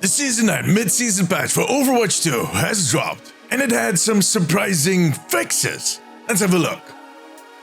The Season 9 mid-season patch for Overwatch 2 has dropped, and it had some surprising fixes. Let's have a look.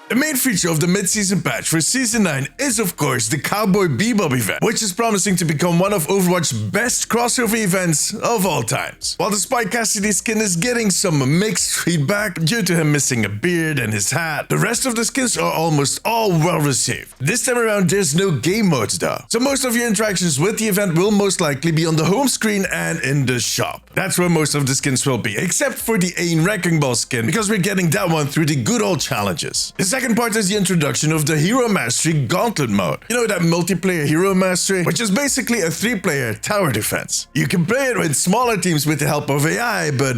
The main feature of the mid-season patch for Season 9 is of course the Cowboy Bebop event, which is promising to become one of Overwatch's best crossover events of all times. While the Spy Cassidy skin is getting some mixed feedback due to him missing a beard and his hat, the rest of the skins are almost all well received. This time around there's no game modes though, so most of your interactions with the event will most likely be on the home screen and in the shop. That's where most of the skins will be, except for the Ain Wrecking Ball skin, because we're getting that one through the good old challenges. The second part is the introduction of the Hero Mastery Gauntlet mode. You know, that multiplayer Hero Mastery, which is basically a 3-player tower defense. You can play it with smaller teams with the help of AI, but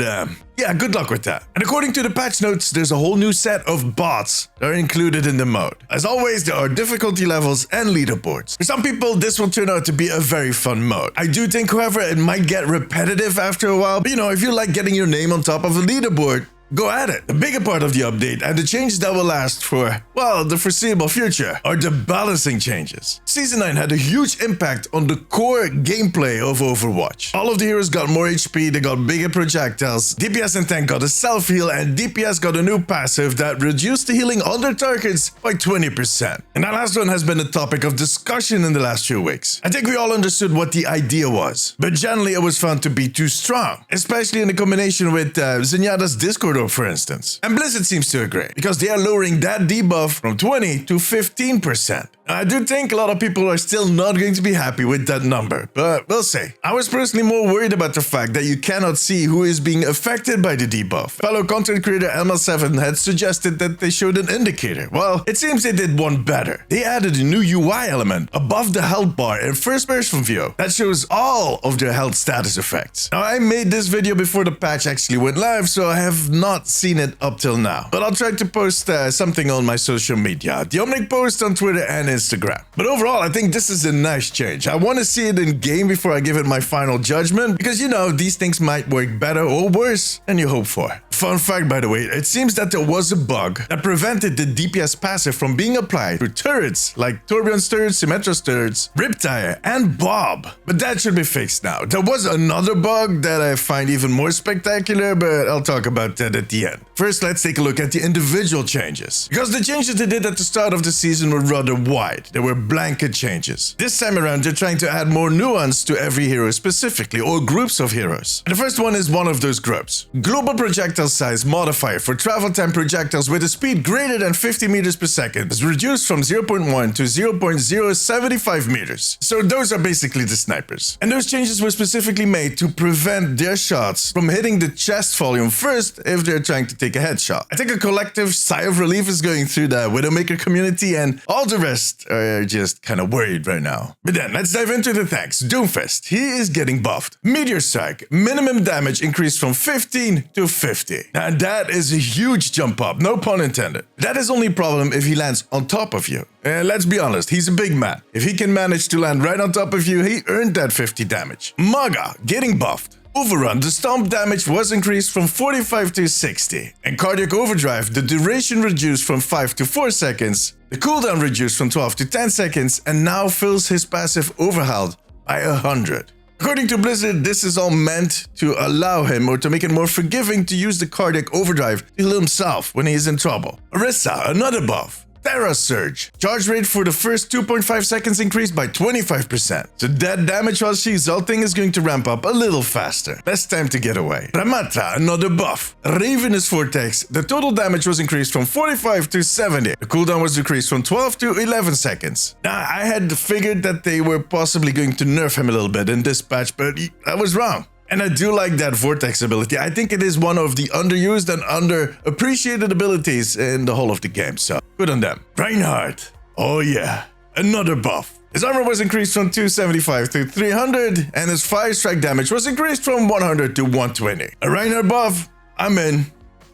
yeah, good luck with that. And according to the patch notes, there's a whole new set of bots that are included in the mode. As always, there are difficulty levels and leaderboards. For some people, this will turn out to be a very fun mode. I do think, however, it might get repetitive after a while, but you know, if you like getting your name on top of a leaderboard, go at it. The bigger part of the update and the changes that will last for, well, the foreseeable future are the balancing changes. Season 9 had a huge impact on the core gameplay of Overwatch. All of the heroes got more HP, they got bigger projectiles, DPS and tank got a self-heal, and DPS got a new passive that reduced the healing on their targets by 20%. And that last one has been a topic of discussion in the last few weeks. I think we all understood what the idea was, but generally it was found to be too strong, especially in the combination with Zenyatta's Discord, for instance. And Blizzard seems to agree, because they are lowering that debuff from 20 to 15%. I do think a lot of people are still not going to be happy with that number, but we'll see. I was personally more worried about the fact that you cannot see who is being affected by the debuff. Fellow content creator ML7 had suggested that they showed an indicator. Well, it seems they did one better. They added a new UI element above the health bar in first person view that shows all of their health status effects. Now, I made this video before the patch actually went live, so I have not seen it up till now. But I'll try to post something on my social media, the Omnic post on Twitter and Instagram. But overall, I think this is a nice change. I want to see it in game before I give it my final judgment, because you know, these things might work better or worse than you hope for. Fun fact, by the way, it seems that there was a bug that prevented the DPS passive from being applied to turrets like Torbjorn's turrets, Symmetra's turrets, Riptire, and Bob. But that should be fixed now. There was another bug that I find even more spectacular, but I'll talk about that at the end. First, let's take a look at the individual changes, because the changes they did at the start of the season were rather wide. They were blanket changes. This time around, they're trying to add more nuance to every hero specifically, or groups of heroes. And the first one is one of those groups. Global projectile size modifier for travel time projectiles with a speed greater than 50 meters per second is reduced from 0.1 to 0.075 meters. So those are basically the snipers. And those changes were specifically made to prevent their shots from hitting the chest volume first if they're trying to take a headshot. I think a collective sigh of relief is going through the Widowmaker community, and all the rest are just kind of worried right now. But then, let's dive into the tanks. Doomfist, he is getting buffed. Meteor Strike, minimum damage increased from 15 to 50. And that is a huge jump up, no pun intended. That is only a problem if he lands on top of you. And let's be honest, he's a big man. If he can manage to land right on top of you, he earned that 50 damage. Maga, getting buffed. Overrun, the stomp damage was increased from 45 to 60. And Cardiac Overdrive, the duration reduced from 5 to 4 seconds, the cooldown reduced from 12 to 10 seconds, and now fills his passive overhealed by 100. According to Blizzard, this is all meant to allow him, or to make it more forgiving, to use the Cardiac Overdrive to heal himself when he is in trouble. Orisa, another buff. Terra Surge. Charge rate for the first 2.5 seconds increased by 25%. So that damage while she's ulting is going to ramp up a little faster. Best time to get away. Ramatra, another buff. Ravenous Vortex. The total damage was increased from 45 to 70. The cooldown was decreased from 12 to 11 seconds. Now, I had figured that they were possibly going to nerf him a little bit in this patch, but I was wrong. And I do like that Vortex ability. I think it is one of the underused and underappreciated abilities in the whole of the game, so good on them. Reinhardt, oh yeah, another buff. His armor was increased from 275 to 300, and his fire strike damage was increased from 100 to 120. A Reinhardt buff, I'm in.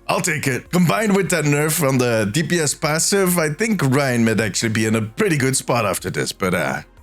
I'll take it. Combined with that nerf on the DPS passive, I think Ryan might actually be in a pretty good spot after this, but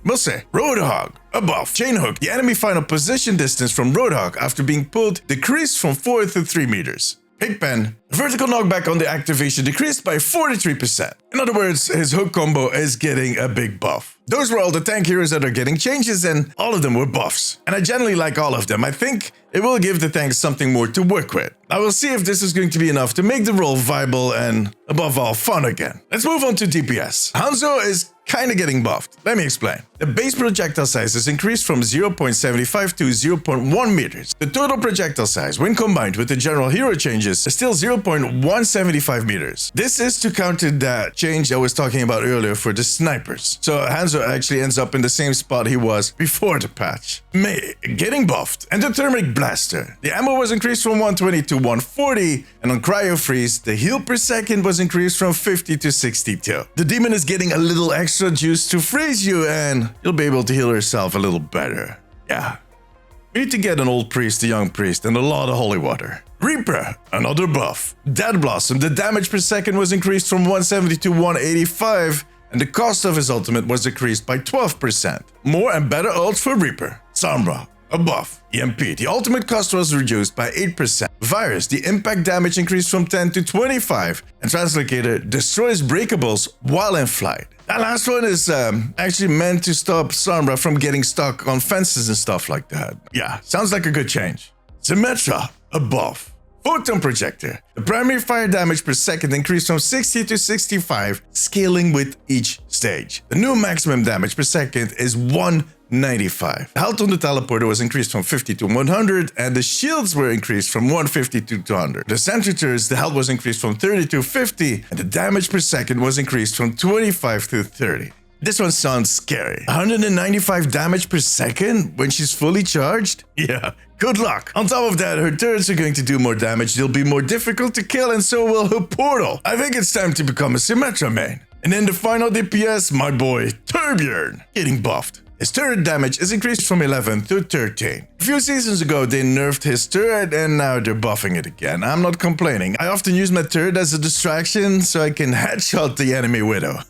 we'll see. Roadhog, a buff. Chainhook, the enemy final position distance from Roadhog after being pulled decreased from 4 to 3 meters. Pigpen, vertical knockback on the activation decreased by 43%. In other words, his hook combo is getting a big buff. Those were all the tank heroes that are getting changes, and all of them were buffs. And I generally like all of them. I think it will give the tanks something more to work with. I will see if this is going to be enough to make the role viable and, above all, fun again. Let's move on to DPS. Hanzo is kinda getting buffed. Let me explain. The base projectile size is increased from 0.75 to 0.1 meters. The total projectile size, when combined with the general hero changes, is still 0.175 meters. This is to counter that change I was talking about earlier for the snipers. So Hanzo actually ends up in the same spot he was before the patch. Mei getting buffed, and the Thermic Blaster. The ammo was increased from 120 to 140, and on Cryo Freeze, the heal per second was increased from 50 to 62. The demon is getting a little extra juice to freeze you, and you'll be able to heal yourself a little better. Yeah. We need to get an old priest, a young priest, and a lot of holy water. Reaper, another buff. Dead Blossom, the damage per second was increased from 170 to 185, and the cost of his ultimate was decreased by 12%. More and better ults for Reaper. Sombra, a buff. EMP, the ultimate cost was reduced by 8%. Virus, the impact damage increased from 10 to 25. And Translocator destroys breakables while in flight. That last one is actually meant to stop Sombra from getting stuck on fences and stuff like that. Yeah, sounds like a good change. Symmetra, a buff. Photon Projector. The primary fire damage per second increased from 60 to 65, scaling with each stage. The new maximum damage per second is 195. The health on the teleporter was increased from 50 to 100, and the shields were increased from 150 to 200. The Centritors, the health was increased from 30 to 50, and the damage per second was increased from 25 to 30. This one sounds scary. 195 damage per second when she's fully charged? Yeah, good luck. On top of that, her turrets are going to do more damage, they'll be more difficult to kill, and so will her portal. I think it's time to become a Symmetra main. And in the final DPS, my boy, Torbjorn, getting buffed. His turret damage is increased from 11 to 13. A few seasons ago, they nerfed his turret, and now they're buffing it again. I'm not complaining. I often use my turret as a distraction so I can headshot the enemy widow.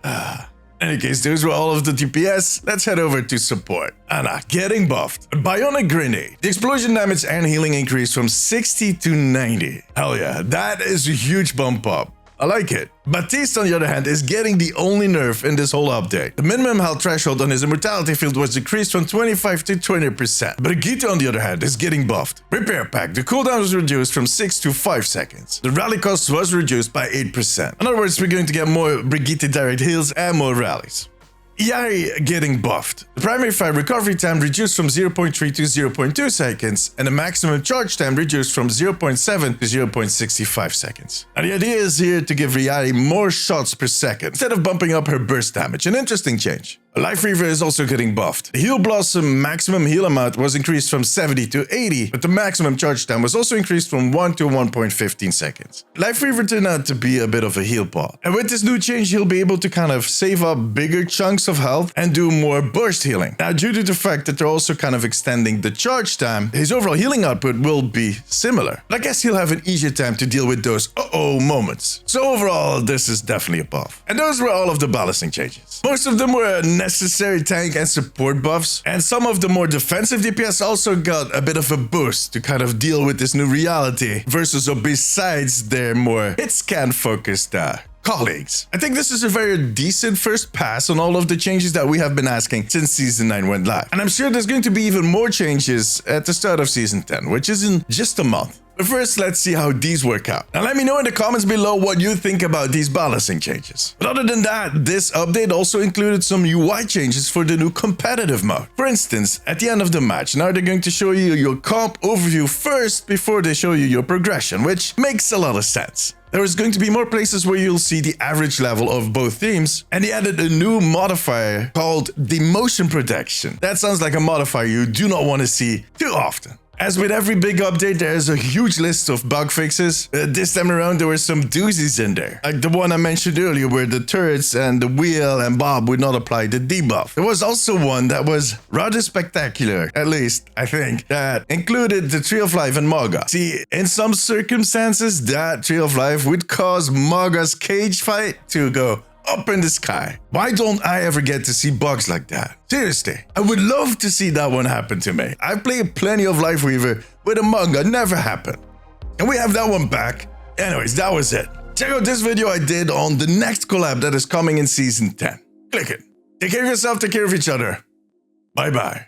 In any case, those were all of the DPS. Let's head over to support. Anna, getting buffed. Bionic Grenade. The explosion damage and healing increased from 60 to 90. Hell yeah, that is a huge bump up. I like it. Baptiste, on the other hand, is getting the only nerf in this whole update. The minimum health threshold on his immortality field was decreased from 25 to 20%. Brigitte, on the other hand, is getting buffed. Repair Pack. The cooldown was reduced from 6 to 5 seconds. The rally cost was reduced by 8%. In other words, we're going to get more Brigitte direct heals and more rallies. Yari getting buffed. The primary fire recovery time reduced from 0.3 to 0.2 seconds, and the maximum charge time reduced from 0.7 to 0.65 seconds. And the idea is here to give Yari more shots per second, instead of bumping up her burst damage, an interesting change. Life Reaver is also getting buffed. The Heal Blossom maximum heal amount was increased from 70 to 80, but the maximum charge time was also increased from 1 to 1.15 seconds. Life Reaver turned out to be a bit of a heal pot. And with this new change, he'll be able to kind of save up bigger chunks of health and do more burst healing. Now, due to the fact that they're also kind of extending the charge time, his overall healing output will be similar. But I guess he'll have an easier time to deal with those uh-oh moments. So overall, this is definitely a buff. And those were all of the balancing changes. Most of them were necessary tank and support buffs, and some of the more defensive DPS also got a bit of a boost to kind of deal with this new reality versus or besides their more hit scan focused colleagues. I think this is a very decent first pass on all of the changes that we have been asking since Season 9 went live. And I'm sure there's going to be even more changes at the start of Season 10, which is in just a month. But first, let's see how these work out. Now let me know in the comments below what you think about these balancing changes. But other than that, this update also included some UI changes for the new competitive mode. For instance, at the end of the match, now they're going to show you your comp overview first before they show you your progression, which makes a lot of sense. There is going to be more places where you'll see the average level of both teams, and they added a new modifier called Demotion Protection. That sounds like a modifier you do not want to see too often. As with every big update, there is a huge list of bug fixes. This time around, there were some doozies in there. Like the one I mentioned earlier, where the turrets and the wheel and bob would not apply the debuff. There was also one that was rather spectacular, at least I think, that included the Tree of Life and Maga. See, in some circumstances, that Tree of Life would cause Maga's cage fight to go up in the sky. Why don't I ever get to see bugs like that? Seriously, I would love to see that one happen to me. I've played plenty of Life Weaver with a manga, never happened. And we have that one back. Anyways, that was it. Check out this video I did on the next collab that is coming in Season 10. click it. Take care of yourself, take care of each other. Bye-bye.